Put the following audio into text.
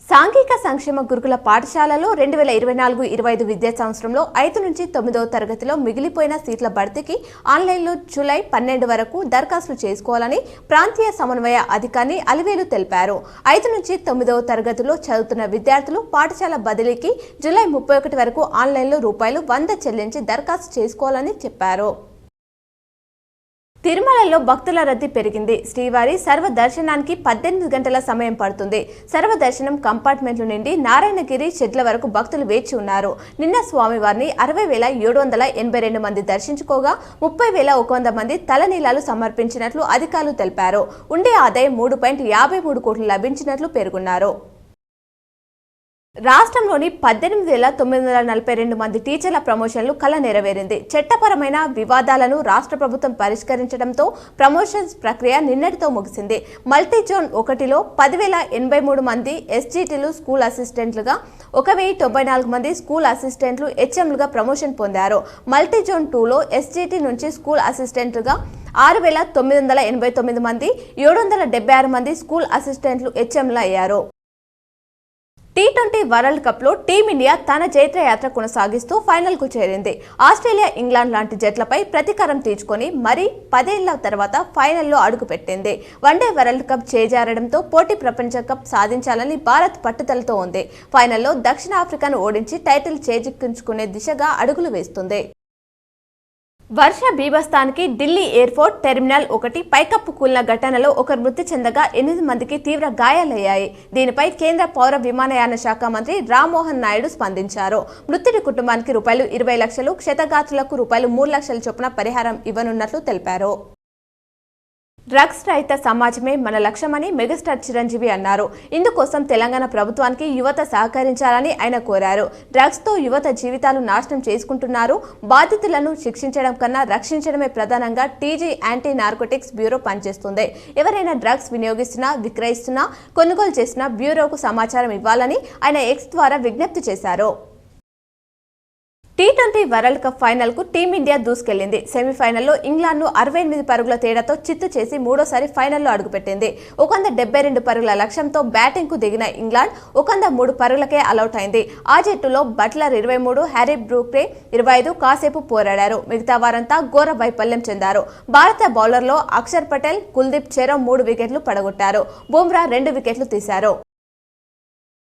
సాంఘిక సంక్షేమ గురుకుల పాఠశాలలో 2024-25 విద్యా సంవత్సరంలో 5 నుంచి 9వ తరగతిలో మిగిలిపోయిన సీట్ల భర్తీకి ఆన్లైన్లో జూలై 12 వరకు దరఖాస్తులు చేసుకోవాలని ప్రాంతీయ సమన్వయ అధికారి అలివేలు తెలిపారు. 5 నుంచి 9వ తరగతిలో చదువుతున్న విద్యార్థులు పాఠశాల బదిలీకి జూలై 31 వరకు ఆన్లైన్లో ₹100 చెల్లించి దరఖాస్తు చేసుకోవాలని చెప్పారు. తిరుమలలో భక్తుల రద్దీ పెరిగింది. శ్రీవారి సర్వ దర్శనానికి 18 గంటల సమయం పడుతుంది. సర్వదర్శనం కంపార్ట్మెంట్ల నుండి నారాయణగిరి షెడ్ల వరకు భక్తులు వేచి ఉన్నారు. నిన్న స్వామివారిని 60,782 మంది దర్శించుకోగా 30,100 మంది తలనీలాలు సమర్పించినట్లు అధికారులు తెలిపారు. ఉండే ఆదాయం 3.53 కోట్లు లభించినట్లు పేర్కొన్నారు. రాష్ట్రంలోని 18,942 మంది టీచర్ల ప్రమోషన్లు కల నెరవేరింది. చట్టపరమైన వివాదాలను రాష్ట్ర ప్రభుత్వం పరిష్కరించడంతో ప్రమోషన్స్ ప్రక్రియ నిన్నటితో ముగిసింది. మల్టీజోన్ 1లో 10,083 మంది ఎస్జీటీలు స్కూల్ అసిస్టెంట్లుగా, 1,094 మంది స్కూల్ అసిస్టెంట్లు హెచ్ఎంలుగా ప్రమోషన్ పొందారు. మల్టీజోన్ 2లో ఎస్జీటీ నుంచి స్కూల్ అసిస్టెంట్లుగా 6,989 మంది, 776 మంది స్కూల్ అసిస్టెంట్లు హెచ్ఎంలు అయ్యారు. T20 వరల్డ్ కప్ లో టీమిండియా తన జైత్రయాత్ర కొనసాగిస్తూ ఫైనల్ కు చేరింది. ఆస్ట్రేలియా, ఇంగ్లాండ్ లాంటి జట్లపై ప్రతీకారం తీర్చుకొని మరీ 10 ఏళ్ల తర్వాత ఫైనల్లో అడుగుపెట్టింది. వన్డే వరల్డ్ కప్ చేజారడంతో పోటీ ప్రపంచ కప్ సాధించాలని భారత్ పట్టుదలతో ఉంది. ఫైనల్లో దక్షిణాఫ్రికాను ఓడించి టైటిల్ చేజిక్కించుకునే దిశగా అడుగులు వేస్తుంది. వర్ష బీభత్సానికి ఢిల్లీ ఎయిర్పోర్ట్ టెర్మినల్ 1 పైకప్పు కూలిన ఘటనలో ఒకరు మృతి చెందగా 8 మందికి తీవ్ర గాయాలయ్యాయి. దీనిపై కేంద్ర పౌర విమానయాన శాఖ మంత్రి రామ్మోహన్ నాయుడు స్పందించారు. మృతుడి కుటుంబానికి ₹20 లక్షలు, క్షతగాత్రులకు ₹3 లక్షల చొప్పున పరిహారం ఇవ్వనున్నట్లు తెలిపారు. డ్రగ్స్ రహిత సమాజమే మన లక్ష్యమని మెగాస్టార్ చిరంజీవి అన్నారు. ఇందుకోసం తెలంగాణ ప్రభుత్వానికి యువత సహకరించాలని ఆయన కోరారు. డ్రగ్స్ తో యువత జీవితాలు నాశనం చేసుకుంటున్నారు. బాధితులను శిక్షించడం కన్నా రక్షించడమే ప్రధానంగా టీజీ యాంటీ నార్కోటిక్స్ బ్యూరో పనిచేస్తుంది. ఎవరైనా డ్రగ్స్ వినియోగిస్తున్నా, విక్రయిస్తున్నా, కొనుగోలు చేసినా బ్యూరోకు సమాచారం ఇవ్వాలని ఆయన ఎక్స్ ద్వారా విజ్ఞప్తి చేశారు. T20 వరల్డ్ కప్ ఫైనల్ కు టీమిండియా దూసుకెళ్లింది. సెమీఫైనల్లో ఇంగ్లాండ్ను 68 పరుగుల తేడాతో చిత్తు చేసి మూడోసారి ఫైనల్లో అడుగుపెట్టింది. 172 పరుగుల లక్ష్యంతో బ్యాటింగ్ కు దిగిన ఇంగ్లాండ్ 103 పరుగులకే ఆలౌట్ అయింది. ఆ జట్టులో బట్లర్ 23, హ్యారీ బ్రూక్రే 25 కాసేపు పోరాడారు. మిగతా వారంతా ఘోర వైఫల్యం చెందారు. భారత బౌలర్లో అక్షర్ పటేల్, కుల్దీప్ చెరో 3 వికెట్లు పడగొట్టారు. బుమ్రా 2 వికెట్లు తీశారు.